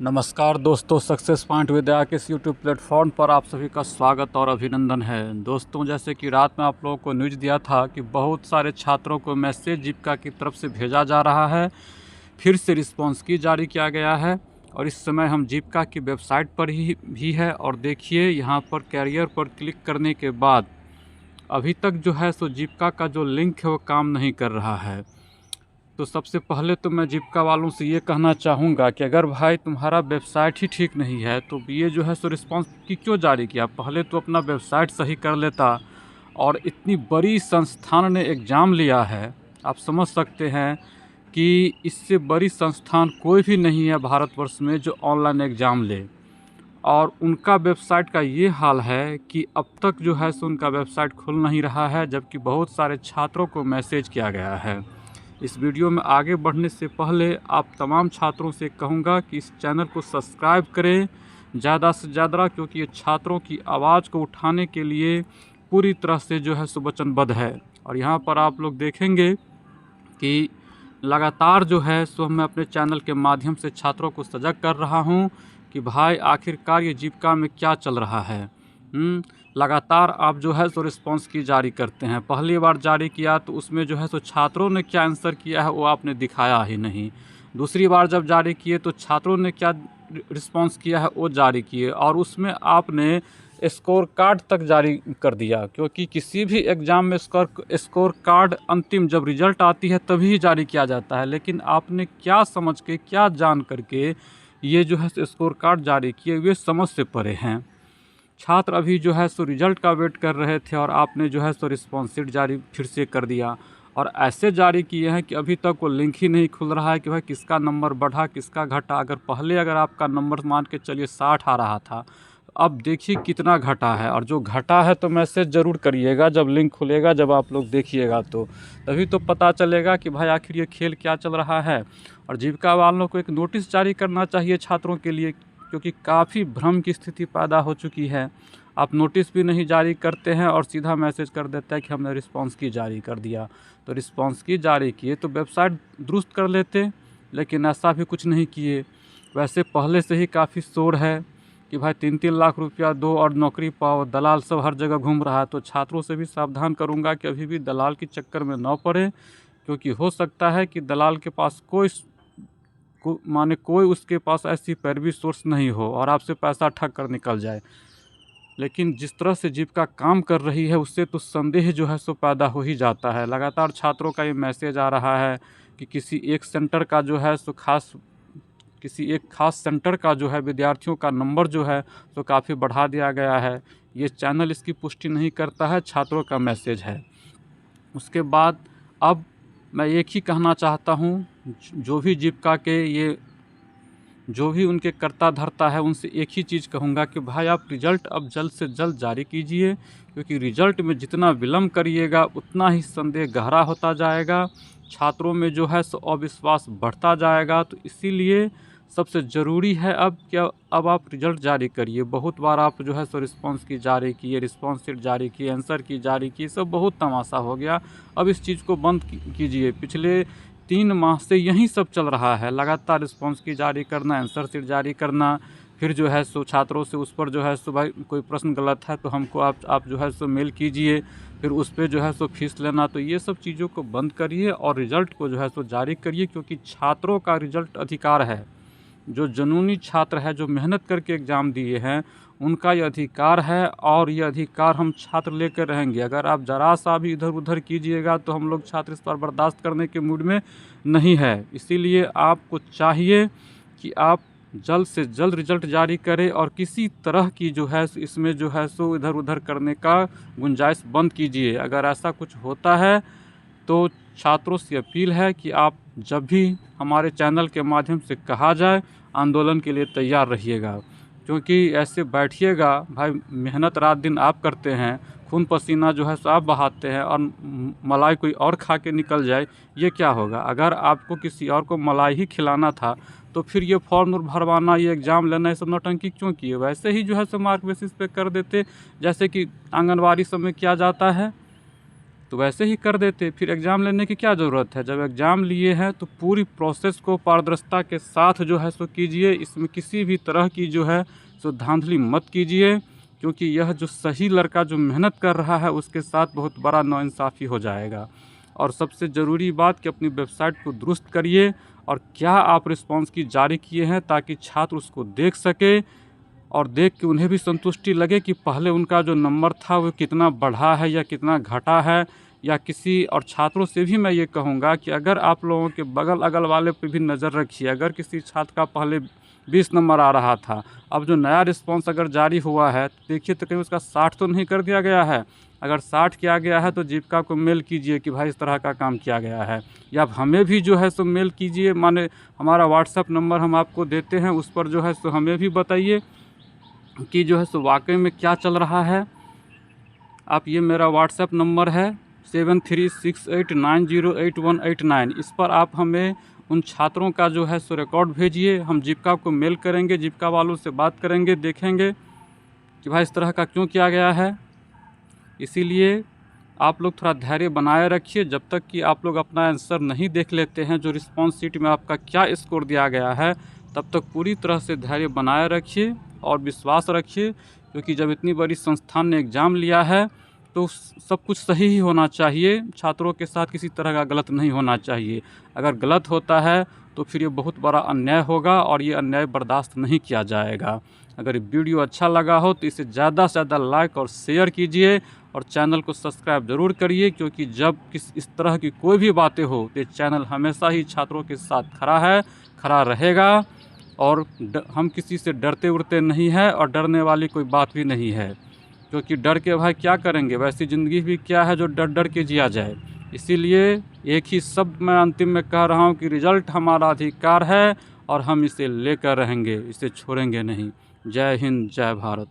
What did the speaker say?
नमस्कार दोस्तों, success point विद्या के इस यूट्यूब प्लेटफॉर्म पर आप सभी का स्वागत और अभिनंदन है। दोस्तों, जैसे कि रात में आप लोगों को न्यूज़ दिया था कि बहुत सारे छात्रों को मैसेज जीविका की तरफ से भेजा जा रहा है, फिर से रिस्पांस की जारी किया गया है और इस समय हम जीविका की वेबसाइट पर ही भी है और देखिए यहाँ पर कैरियर पर क्लिक करने के बाद अभी तक जो है सो जीविका का जो लिंक है वो काम नहीं कर रहा है। तो सबसे पहले तो मैं जीविका वालों से ये कहना चाहूँगा कि अगर भाई तुम्हारा वेबसाइट ही ठीक नहीं है तो ये जो है सो रिस्पांस की क्यों जारी किया। पहले तो अपना वेबसाइट सही कर लेता। और इतनी बड़ी संस्थान ने एग्ज़ाम लिया है, आप समझ सकते हैं कि इससे बड़ी संस्थान कोई भी नहीं है भारतवर्ष में जो ऑनलाइन एग्ज़ाम ले। और उनका वेबसाइट का ये हाल है कि अब तक जो है सो उनका वेबसाइट खुल नहीं रहा है, जबकि बहुत सारे छात्रों को मैसेज किया गया है। इस वीडियो में आगे बढ़ने से पहले आप तमाम छात्रों से कहूँगा कि इस चैनल को सब्सक्राइब करें ज़्यादा से ज़्यादा, क्योंकि ये छात्रों की आवाज़ को उठाने के लिए पूरी तरह से जो है सो वचनबद्ध है। और यहाँ पर आप लोग देखेंगे कि लगातार जो है सो मैं अपने चैनल के माध्यम से छात्रों को सजग कर रहा हूँ कि भाई आखिरकार ये जीविका में क्या चल रहा है। लगातार आप जो है सो रिस्पांस की जारी करते हैं। पहली बार जारी किया तो उसमें जो है सो छात्रों ने क्या आंसर किया है वो आपने दिखाया ही नहीं। दूसरी बार जब जारी किए तो छात्रों ने क्या रिस्पांस किया है वो जारी किए, और उसमें आपने स्कोर कार्ड तक जारी कर दिया, क्योंकि किसी भी एग्ज़ाम में स्कोर कार्ड अंतिम जब रिज़ल्ट आती है तभी जारी किया जाता है। लेकिन आपने क्या समझ के, क्या जान करके ये जो है स्कोर कार्ड जारी किए, वे समझ से परे हैं। छात्र अभी जो है सो रिज़ल्ट का वेट कर रहे थे और आपने जो है सो रिस्पांस शीट जारी फिर से कर दिया, और ऐसे जारी किए हैं कि अभी तक वो लिंक ही नहीं खुल रहा है कि भाई किसका नंबर बढ़ा किसका घटा। अगर आपका नंबर मान के चलिए 60 आ रहा था, अब देखिए कितना घटा है। और जो घटा है तो मैसेज ज़रूर करिएगा जब लिंक खुलेगा, जब आप लोग देखिएगा तो तभी तो पता चलेगा कि भाई आखिर ये खेल क्या चल रहा है। और जीविका वालों को एक नोटिस जारी करना चाहिए छात्रों के लिए, क्योंकि काफ़ी भ्रम की स्थिति पैदा हो चुकी है। आप नोटिस भी नहीं जारी करते हैं और सीधा मैसेज कर देता है कि हमने रिस्पांस की जारी कर दिया। तो रिस्पांस की जारी किए तो वेबसाइट दुरुस्त कर लेते, लेकिन ऐसा भी कुछ नहीं किए। वैसे पहले से ही काफ़ी शोर है कि भाई 3-3 लाख रुपया दो और नौकरी पाओ, दलाल सब हर जगह घूम रहा है। तो छात्रों से भी सावधान करूंगा कि अभी भी दलाल के चक्कर में न पड़े, क्योंकि हो सकता है कि दलाल के पास कोई उसके पास ऐसी पैरवी सोर्स नहीं हो और आपसे पैसा ठग कर निकल जाए। लेकिन जिस तरह से जीविका काम कर रही है उससे तो संदेह जो है सो पैदा हो ही जाता है। लगातार छात्रों का ये मैसेज आ रहा है कि किसी एक खास सेंटर का जो है विद्यार्थियों का नंबर जो है तो काफ़ी बढ़ा दिया गया है। ये चैनल इसकी पुष्टि नहीं करता है, छात्रों का मैसेज है। उसके बाद अब मैं एक ही कहना चाहता हूँ, जो भी जीविका के ये जो भी उनके कर्ता धर्ता है उनसे एक ही चीज़ कहूँगा कि भाई आप रिज़ल्ट अब जल्द से जल्द जारी कीजिए, क्योंकि रिज़ल्ट में जितना विलम्ब करिएगा उतना ही संदेह गहरा होता जाएगा, छात्रों में जो है सो अविश्वास बढ़ता जाएगा। तो इसीलिए सबसे ज़रूरी है अब आप रिज़ल्ट जारी करिए। बहुत बार आप जो है सो रिस्पांस की जारी किए, रिस्पांस शीट जारी किए, आंसर की जारी की, सब बहुत तमाशा हो गया। अब इस चीज़ को बंद कीजिए। पिछले 3 माह से यही सब चल रहा है, लगातार रिस्पांस की जारी करना, आंसर शीट जारी करना, फिर जो है सो छात्रों से उस पर जो है सो भाई कोई प्रश्न गलत है तो हमको आप जो है सो मेल कीजिए, फिर उस पर जो है सो फीस लेना। तो ये सब चीज़ों को बंद करिए और रिज़ल्ट को जो है सो जारी करिए, क्योंकि छात्रों का रिज़ल्ट अधिकार है। जो जुनूनी छात्र है, जो मेहनत करके एग्ज़ाम दिए हैं, उनका ये अधिकार है और ये अधिकार हम छात्र लेकर रहेंगे। अगर आप ज़रा सा भी इधर उधर कीजिएगा तो हम लोग छात्र इस पर बर्दाश्त करने के मूड में नहीं है। इसीलिए आपको चाहिए कि आप जल्द से जल्द रिज़ल्ट जारी करें और किसी तरह की जो है इसमें जो है सो इधर उधर करने का गुंजाइश बंद कीजिए। अगर ऐसा कुछ होता है तो छात्रों से अपील है कि आप जब भी हमारे चैनल के माध्यम से कहा जाए आंदोलन के लिए तैयार रहिएगा, क्योंकि ऐसे बैठिएगा भाई, मेहनत रात दिन आप करते हैं, खून पसीना जो है सो आप बहाते हैं और मलाई कोई और खा के निकल जाए, ये क्या होगा। अगर आपको किसी और को मलाई ही खिलाना था तो फिर ये फॉर्म भरवाना, ये एग्ज़ाम लेना, ये सब नौटंकी क्यों किए। वैसे ही जो है सो मार्क बेसिस पे कर देते, जैसे कि आंगनवाड़ी सब में किया जाता है। तो वैसे ही कर देते, फिर एग्ज़ाम लेने की क्या ज़रूरत है। जब एग्ज़ाम लिए हैं तो पूरी प्रोसेस को पारदर्शिता के साथ जो है सो कीजिए, इसमें किसी भी तरह की जो है सो धांधली मत कीजिए, क्योंकि यह जो सही लड़का जो मेहनत कर रहा है उसके साथ बहुत बड़ा नाइंसाफ़ी हो जाएगा। और सबसे ज़रूरी बात कि अपनी वेबसाइट को दुरुस्त करिए और क्या आप रिस्पॉन्स की जारी किए हैं, ताकि छात्र उसको देख सके और देख के उन्हें भी संतुष्टि लगे कि पहले उनका जो नंबर था वो कितना बढ़ा है या कितना घटा है। या किसी और छात्रों से भी मैं ये कहूँगा कि अगर आप लोगों के बगल अगल वाले पे भी नज़र रखिए, अगर किसी छात्र का पहले 20 नंबर आ रहा था, अब जो नया रिस्पॉन्स अगर जारी हुआ है तो देखिए तो कहीं उसका 60 तो नहीं कर दिया गया है। अगर 60 किया गया है तो जीविका को मेल कीजिए कि भाई इस तरह का काम किया गया है, या हमें भी जो है सो मेल कीजिए, माने हमारा व्हाट्सएप नंबर हम आपको देते हैं, उस पर जो है सो हमें भी बताइए कि जो है सो वाकई में क्या चल रहा है। आप ये मेरा व्हाट्सएप नंबर है 7368908189, इस पर आप हमें उन छात्रों का जो है सो रिकॉर्ड भेजिए। हम जीविका को मेल करेंगे, जीविका वालों से बात करेंगे, देखेंगे कि भाई इस तरह का क्यों किया गया है। इसीलिए आप लोग थोड़ा धैर्य बनाए रखिए, जब तक कि आप लोग अपना आंसर नहीं देख लेते हैं जो रिस्पॉन्स शीट में आपका क्या स्कोर दिया गया है, तब तक पूरी तरह से धैर्य बनाए रखिए और विश्वास रखिए, क्योंकि जब इतनी बड़ी संस्थान ने एग्ज़ाम लिया है तो सब कुछ सही ही होना चाहिए। छात्रों के साथ किसी तरह का गलत नहीं होना चाहिए। अगर गलत होता है तो फिर ये बहुत बड़ा अन्याय होगा और ये अन्याय बर्दाश्त नहीं किया जाएगा। अगर वीडियो अच्छा लगा हो तो इसे ज़्यादा से ज़्यादा लाइक और शेयर कीजिए और चैनल को सब्सक्राइब ज़रूर करिए, क्योंकि जब इस तरह की कोई भी बातें हो तो ये चैनल हमेशा ही छात्रों के साथ खड़ा रहेगा। और हम किसी से डरते उड़ते नहीं हैं और डरने वाली कोई बात भी नहीं है, क्योंकि डर के भाई क्या करेंगे, वैसी ज़िंदगी भी क्या है जो डर डर के जिया जाए। इसीलिए एक ही शब्द मैं अंतिम में कह रहा हूँ कि रिजल्ट हमारा अधिकार है और हम इसे लेकर रहेंगे, इसे छोड़ेंगे नहीं। जय हिंद, जय भारत।